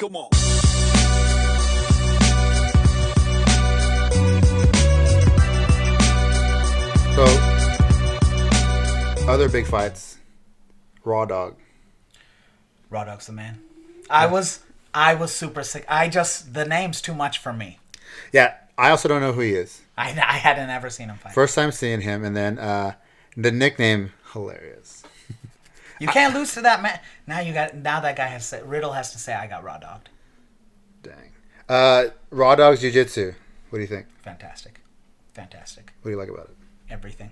Come on. So, other big fights. Raw Dog. Raw Dog's the man. I was super sick. The name's too much for me. Yeah, I also don't know who he is. I hadn't ever seen him fight. First time seeing him, and then the nickname, hilarious. You can't lose to that man. Now that guy Riddle has to say, I got Raw Dogged. Dang. Raw Dog's Jiu-Jitsu. What do you think? Fantastic. Fantastic. What do you like about it? Everything.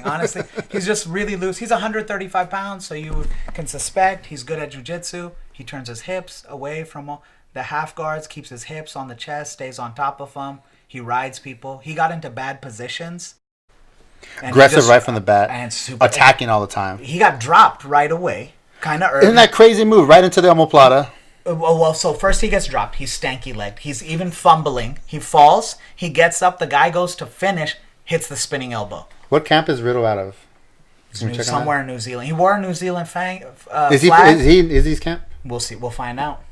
Honestly, he's just really loose. He's 135 pounds, so you can suspect he's good at jiu-jitsu. He turns his hips away from the half guards, keeps his hips on the chest, stays on top of them. He rides people. He got into bad positions. Aggressive right from the bat. And super attacking all the time. He got dropped right away, kind of early. Isn't that crazy move? Right into the omoplata. Well, so first he gets dropped. He's stanky-legged. He's even fumbling. He falls. He gets up. The guy goes to finish, hits the spinning elbow. What camp is Riddle out of? Somewhere in New Zealand. He wore a New Zealand flag. Is he camp? We'll see. We'll find out.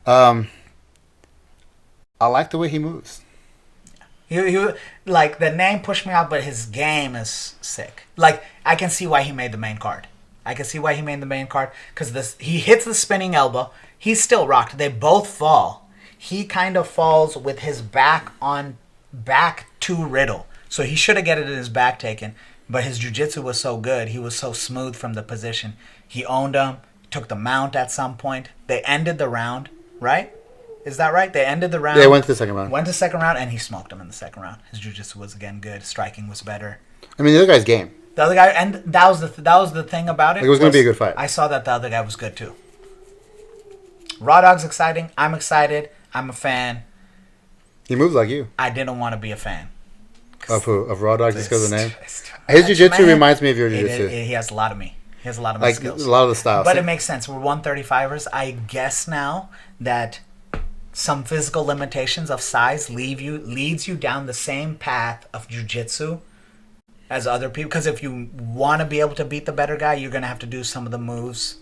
I like the way he moves. He like the name pushed me out, but his game is sick. Like I can see why he made the main card. Because he hits the spinning elbow. He's still rocked. They both fall. He kind of falls with his back to Riddle. So he should have gotten his back taken. But his jiu-jitsu was so good. He was so smooth from the position. He owned him. Took the mount at some point. They ended the round, right? Is that right? They ended the round. They went to the second round. Went to second round, and he smoked him in the second round. His jiu-jitsu was, again, good. Striking was better. I mean, the other guy's game. The other guy, and that was the thing about it. It was going to be a good fight. I saw that the other guy was good, too. Raw Dog's exciting. I'm excited. I'm a fan. He moves like you. I didn't want to be a fan. Of who? Of Raw Dog just because of the name? His jiu-jitsu reminds me of your jiu-jitsu. He has a lot of me. He has a lot of my skills. A lot of the styles. But it makes sense. We're 135ers. I guess now that some physical limitations of size leads you down the same path of jiu-jitsu as other people. Because if you want to be able to beat the better guy, you're going to have to do some of the moves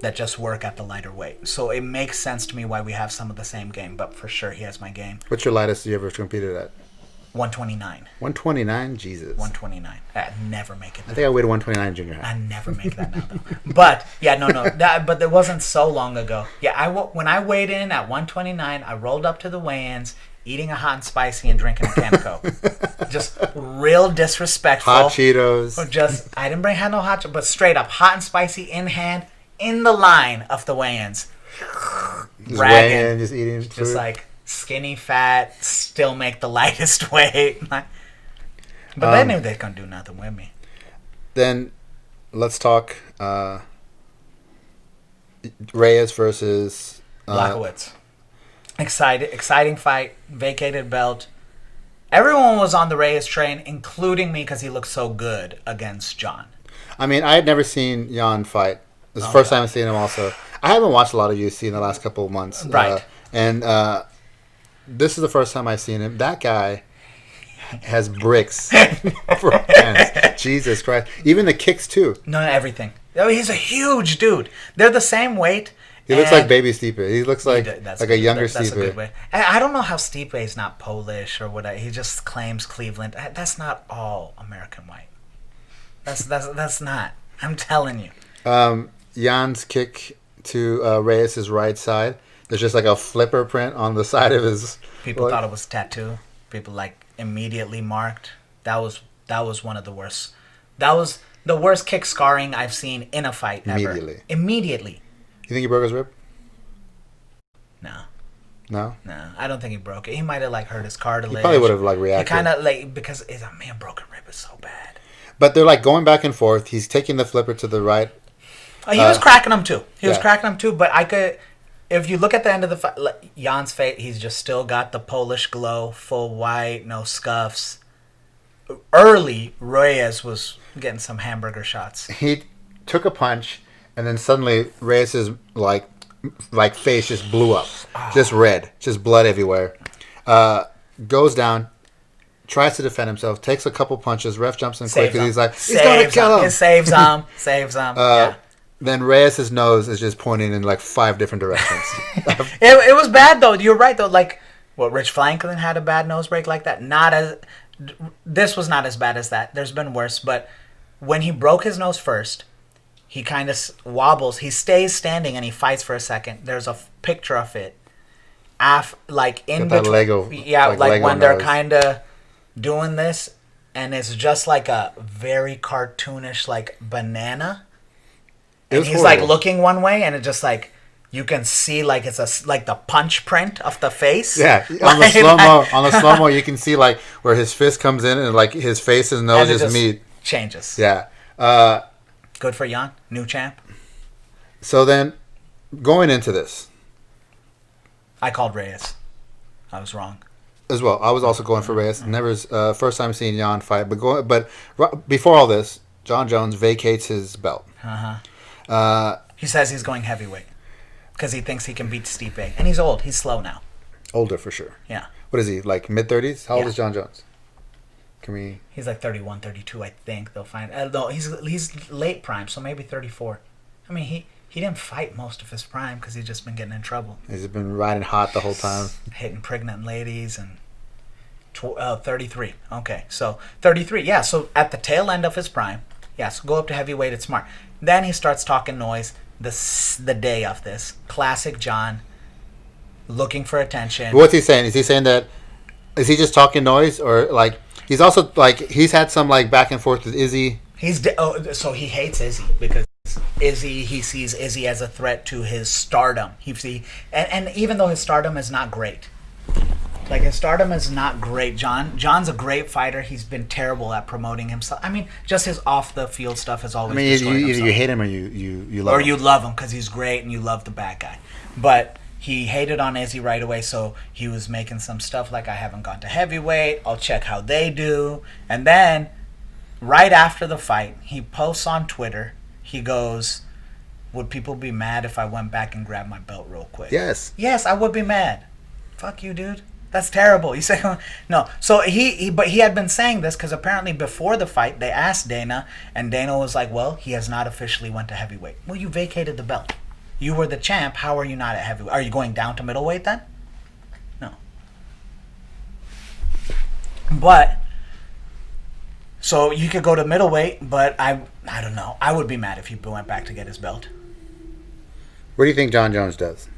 that just work at the lighter weight. So it makes sense to me why we have some of the same game. But for sure, he has my game. What's your lightest you ever competed at? 129. 129? Jesus. 129. I'd never make it. I think I weighed 129 in junior high. I never make that now, though. But, yeah, no. But it wasn't so long ago. Yeah, when I weighed in at 129, I rolled up to the weigh-ins, eating a hot and spicy and drinking a can of Coke. Just real disrespectful. Hot Cheetos. I didn't had no hot Cheetos, but straight up, hot and spicy in hand, in the line of the weigh-ins. Just weighing, just eating food. Just like skinny, fat, still make the lightest weight. But they knew they couldn't do nothing with me. Then let's talk Reyes versus Blachowicz. Exciting fight. Vacated belt. Everyone was on the Reyes train, including me, because he looked so good against Jon. I mean, I had never seen Jon fight. This is the first time I've seen him also. I haven't watched a lot of UFC in the last couple of months. Right. This is the first time I've seen him. That guy has bricks for hands. Jesus Christ. Even the kicks, too. No, everything. He's a huge dude. They're the same weight. He looks like baby Stipe. He looks like a younger Stipe. That's a good way. I don't know how Stipe is not Polish or whatever. He just claims Cleveland. That's not all American white. That's not. I'm telling you. Jan's kick to Reyes' right side. There's just like a flipper print on the side of his. People thought it was tattoo. People immediately marked. That was one of the worst. That was the worst kick scarring I've seen in a fight ever. Immediately. You think he broke his rib? No. No? No, I don't think he broke it. He might have hurt his cartilage. He probably would have reacted. He kind of because a broken rib is so bad. But they're going back and forth. He's taking the flipper to the right. He was cracking them too. But I could. If you look at the end of the fight, Jan's face, he's just still got the Polish glow, full white, no scuffs. Early, Reyes was getting some hamburger shots. He took a punch, and then suddenly Reyes' face just blew up, just red, just blood everywhere. Goes down, tries to defend himself, takes a couple punches. Ref jumps in quick because he's like, he's going to kill him. It saves him. Yeah. then Reyes' nose is just pointing in like 5 different directions. It was bad though. You're right though. Like what Rich Franklin had a bad nose break like that. This was not as bad as that. There's been worse, but when he broke his nose first, he kind of wobbles. He stays standing and he fights for a second. There's a picture of it. Like in with that between, Lego, yeah, like Lego when they're nose. kind of doing this, and it's just like a very cartoonish like banana, and he's like looking one way, and it just like you can see like it's like the punch print of the face. Yeah, on the slow mo, you can see like where his fist comes in, and like his face and nose just meet. Changes. Yeah. Good for Jan, new champ. So then, going into this, I called Reyes. I was wrong. As well, I was also going for Reyes. Never first time seeing Jan fight, but before all this, Jon Jones vacates his belt. He says he's going heavyweight because he thinks he can beat Stipe, and he's old. He's slow now. Older for sure. Yeah. What is he, like mid-30s? How old is Jon Jones? He's like 31, 32, I think. They'll find. No, he's late prime, so maybe 34. I mean, he didn't fight most of his prime because he's just been getting in trouble. He's been riding hot the whole time. Hitting pregnant ladies and 33. Okay, so 33. Yeah, so at the tail end of his prime. Yeah, so go up to heavyweight. It's smart. Then he starts talking noise the day of this. Classic Jon. Looking for attention. What's he saying? Is he saying that? Is he just talking noise, or like he's also like he's had some like back and forth with Izzy? So he hates Izzy because he sees Izzy as a threat to his stardom. And even though his stardom is not great, like his stardom is not great. John's a great fighter. He's been terrible at promoting himself. I mean, just his off the field stuff has always. I mean, either you hate him or you love him. Or you love him because he's great and you love the bad guy. But he hated on Izzy right away, so he was making some stuff like, I haven't gone to heavyweight, I'll check how they do. And then, right after the fight, he posts on Twitter, he goes, would people be mad if I went back and grabbed my belt real quick? Yes. Yes, I would be mad. Fuck you, dude. That's terrible. You say, no. So but he had been saying this because apparently before the fight, they asked Dana, and Dana was like, well, he has not officially went to heavyweight. Well, you vacated the belt. You were the champ. How are you not at heavyweight? Are you going down to middleweight then? No. But so you could go to middleweight, but I don't know. I would be mad if he went back to get his belt. What do you think Jon Jones does?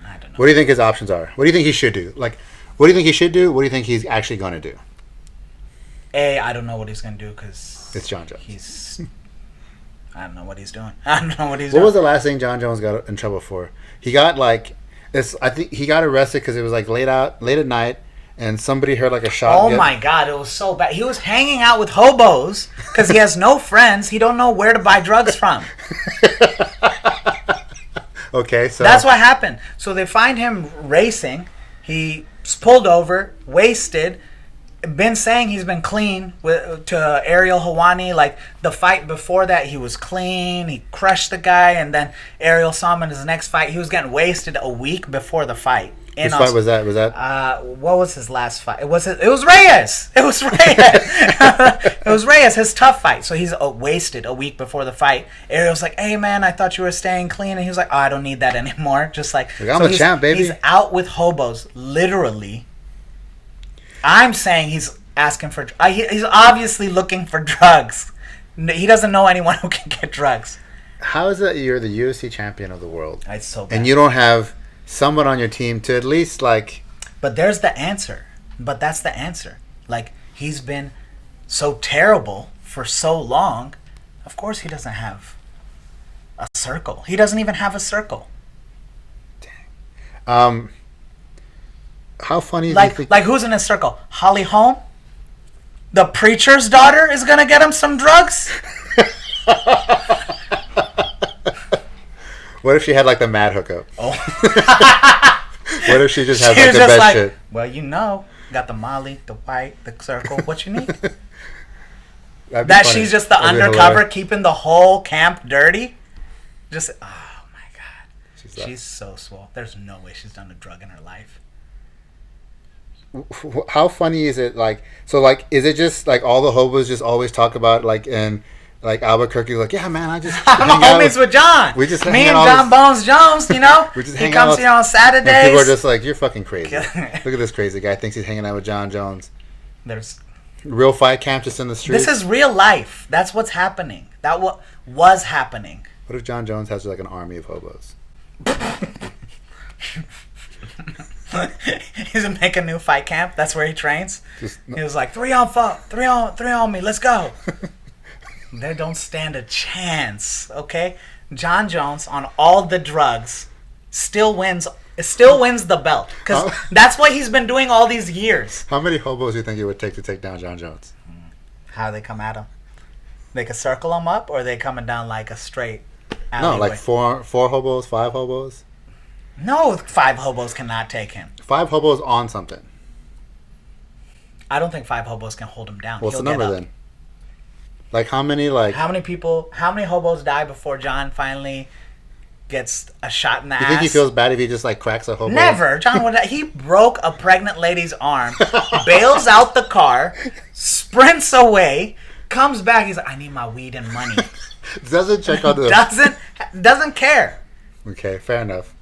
I don't know. What do you think his options are? What do you think he should do? Like, what do you think he should do? What do you think he's actually going to do? I don't know what he's going to do because it's Jon Jones. I don't know what he's doing. I don't know what he's doing. What was the last thing Jon Jones got in trouble for? He got like this. I think he got arrested because it was like late at night, and somebody heard like a shot. Oh my god, it was so bad. He was hanging out with hobos because he has no friends. He don't know where to buy drugs from. Okay, so that's what happened. So they find him racing. He's pulled over, wasted. Been saying he's been clean to Ariel Helwani. Like the fight before that, he was clean. He crushed the guy, and then Ariel saw him in his next fight. He was getting wasted a week before the fight. Which fight was that? What was his last fight? It was Reyes. It was Reyes. It was Reyes. His tough fight. So he's wasted a week before the fight. Ariel's like, "Hey man, I thought you were staying clean," and he was like, "Oh, I don't need that anymore." Just like I'm a champ, baby. He's out with hobos, literally. I'm saying he's asking for. He's obviously looking for drugs. He doesn't know anyone who can get drugs. How is it you're the UFC champion of the world? It's so bad. And you don't have someone on your team to at least like. But there's the answer. But that's the answer. Like he's been so terrible for so long. Of course, he doesn't have a circle. He doesn't even have a circle. Dang. How funny? Like who's in his circle? Holly Holm? The preacher's daughter is gonna get him some drugs? What if she had like the mad hookup? Oh. What if she just has like the best shit? Well, got the Molly, the white, the circle. What you need? That funny. She's just the undercover keeping the whole camp dirty? Just, oh my God. She's so swole. There's no way she's done a drug in her life. How funny is it? Like, so like, is it just like all the hobos just always talk about like, and like Albuquerque, like, yeah, man, I just I'm hang out homies with John. We just Me hang and out John Bones Jones, you know. We just he hang comes out. here on And Saturdays. people are just like, you're fucking crazy. Look at this crazy guy. Thinks he's hanging out with Jon Jones. There's real fight camp just in the street. This is real life. That's what's happening. That was happening. What if Jon Jones has like an army of hobos? He's gonna make a new fight camp. That's where he trains. He was like, 3 on me. Let's go. They don't stand a chance. Okay, Jon Jones on all the drugs still wins. Still wins the belt because that's what he's been doing all these years. How many hobos do you think it would take to take down Jon Jones? How do they come at him? They could circle him up, or are they coming down like a straight alleyway? No, like four hobos, 5 hobos. No, 5 hobos cannot take him. 5 hobos on something. I don't think 5 hobos can hold him down. What's the number then? Like how many? Like how many people? How many hobos die before John finally gets a shot in the ass? You think he feels bad if he just like cracks a hobo? Never. John would. He broke a pregnant lady's arm, bails out the car, sprints away, comes back. He's like, I need my weed and money. Doesn't check on the doesn't care. Okay, fair enough.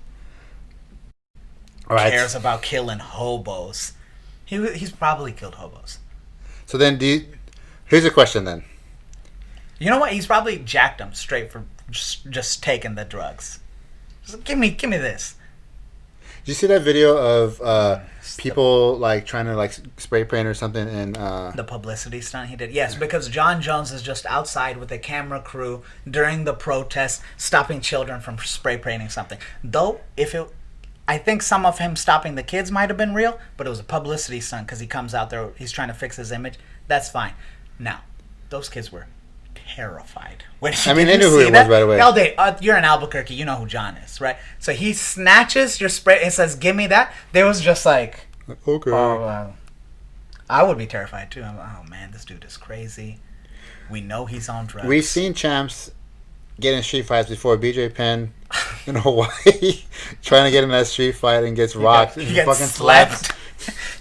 All right. Cares about killing hobos. He's probably killed hobos. So then, here's a question then. You know what? He's probably jacked them straight for just taking the drugs. Just give me this. Did you see that video of people like trying to like spray paint or something and the publicity stunt he did? Yes, because Jon Jones is just outside with a camera crew during the protest, stopping children from spray painting something. Though, I think some of him stopping the kids might have been real, but it was a publicity stunt because he comes out there, he's trying to fix his image. That's fine. Now, those kids were terrified. They knew who he was right away. You're in Albuquerque, you know who John is, right? So he snatches your spray and says, "Give me that." They was just like, okay. I would be terrified too. Oh man, this dude is crazy. We know he's on drugs. We've seen champs get in street fights before. BJ Penn in Hawaii trying to get in that street fight and gets rocked. He gets fucking slept.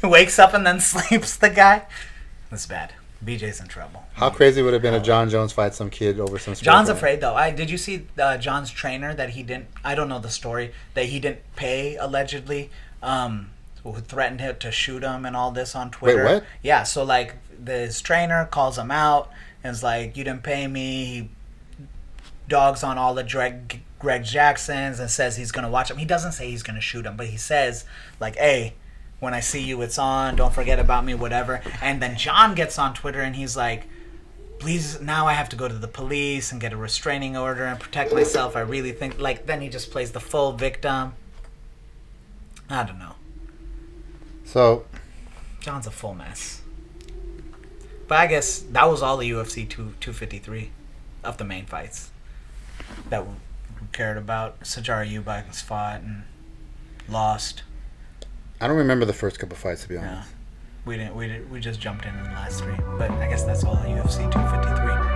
He wakes up and then sleeps the guy. That's bad. BJ's in trouble. How crazy would it have been if Jon Jones fight some kid over some spray John's paint? afraid though. Did you see John's trainer that he didn't? I don't know the story that he didn't pay allegedly. Who threatened him to shoot him and all this on Twitter. Wait, what? Yeah. So like his trainer calls him out and is like, "You didn't pay me." He dogs on all the Greg Jacksons and says he's gonna watch him. He doesn't say he's gonna shoot him, but he says like, "Hey, when I see you, it's on. Don't forget about me, whatever." And then John gets on Twitter and he's like, "Please, now I have to go to the police and get a restraining order and protect myself. I really think..." Like, then he just plays the full victim. I don't know. So, John's a full mess. But I guess that was all the UFC 253 of the main fights that we cared about. Sajara Eubanks fought and lost. I don't remember the first couple fights, to be honest. We just jumped in the last 3. But I guess that's all UFC 253.